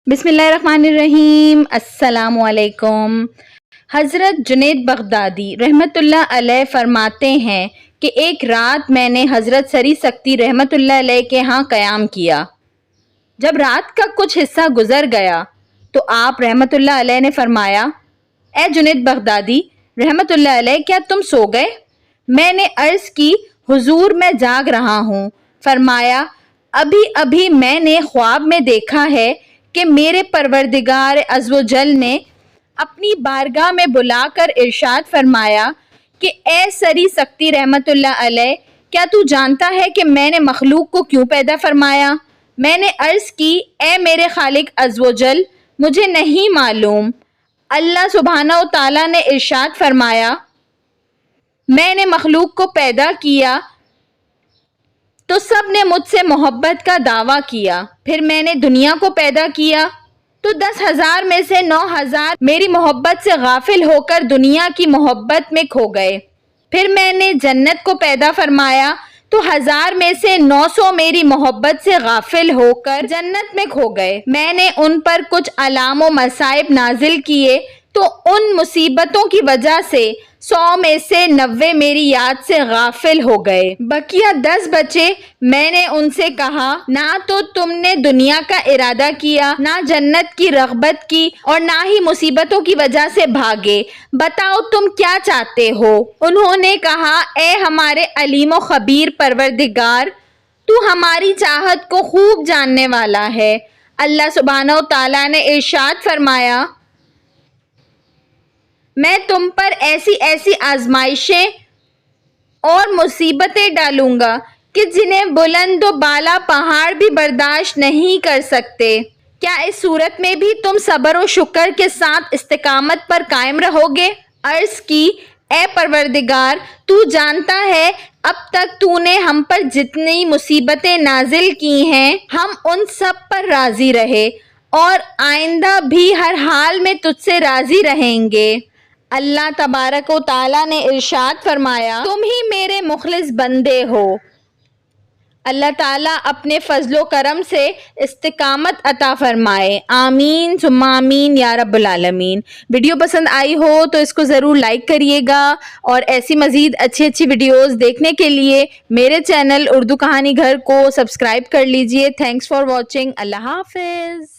بسم اللہ الرحمن الرحیم۔ السلام علیکم۔ حضرت جنید بغدادی رحمۃ اللہ علیہ فرماتے ہیں کہ ایک رات میں نے حضرت سری سکتی رحمۃ اللہ علیہ کے ہاں قیام کیا۔ جب رات کا کچھ حصہ گزر گیا تو آپ رحمۃ اللہ علیہ نے فرمایا، اے جنید بغدادی رحمۃ اللہ علیہ، کیا تم سو گئے؟ میں نے عرض کی، حضور میں جاگ رہا ہوں۔ فرمایا، ابھی ابھی میں نے خواب میں دیکھا ہے کہ میرے پروردگار عزوجل نے اپنی بارگاہ میں بلا کر ارشاد فرمایا کہ اے سری سکتی رحمۃ اللہ علیہ، کیا تو جانتا ہے کہ میں نے مخلوق کو کیوں پیدا فرمایا؟ میں نے عرض کی، اے میرے خالق عزوجل، مجھے نہیں معلوم۔ اللہ سبحانہ و تعالیٰ نے ارشاد فرمایا، میں نے مخلوق کو پیدا کیا تو سب نے مجھ سے محبت کا دعویٰ کیا۔ پھر میں نے دنیا کو پیدا کیا تو 10,000 میں سے 9,000 میری محبت سے غافل ہو کر دنیا کی محبت میں کھو گئے۔ پھر میں نے جنت کو پیدا فرمایا تو 1000 میں سے 900 میری محبت سے غافل ہو کر جنت میں کھو گئے۔ میں نے ان پر کچھ علام و مصائب نازل کیے تو ان مصیبتوں کی وجہ سے 100 میں سے 90 میری یاد سے غافل ہو گئے۔ بقیہ 10 بچے۔ میں نے ان سے کہا، نہ تو تم نے دنیا کا ارادہ کیا، نہ جنت کی رغبت کی، اور نہ ہی مصیبتوں کی وجہ سے بھاگے۔ بتاؤ تم کیا چاہتے ہو؟ انہوں نے کہا، اے ہمارے علیم و خبیر پروردگار، تو ہماری چاہت کو خوب جاننے والا ہے۔ اللہ سبحانہ و تعالیٰ نے ارشاد فرمایا، میں تم پر ایسی ایسی آزمائشیں اور مصیبتیں ڈالوں گا کہ جنہیں بلند و بالا پہاڑ بھی برداشت نہیں کر سکتے۔ کیا اس صورت میں بھی تم صبر و شکر کے ساتھ استقامت پر قائم رہو گے؟ عرض کی، اے پروردگار، تو جانتا ہے اب تک تو نے ہم پر جتنی مصیبتیں نازل کی ہیں، ہم ان سب پر راضی رہے اور آئندہ بھی ہر حال میں تجھ سے راضی رہیں گے۔ اللہ تبارک و تعالیٰ نے ارشاد فرمایا، تم ہی میرے مخلص بندے ہو۔ اللہ تعالیٰ اپنے فضل و کرم سے استقامت عطا فرمائے۔ آمین ثم آمین یا رب العالمین۔ ویڈیو پسند آئی ہو تو اس کو ضرور لائک کریے گا، اور ایسی مزید اچھی ویڈیوز دیکھنے کے لیے میرے چینل اردو کہانی گھر کو سبسکرائب کر لیجئے۔ Thanks for watching. اللہ حافظ۔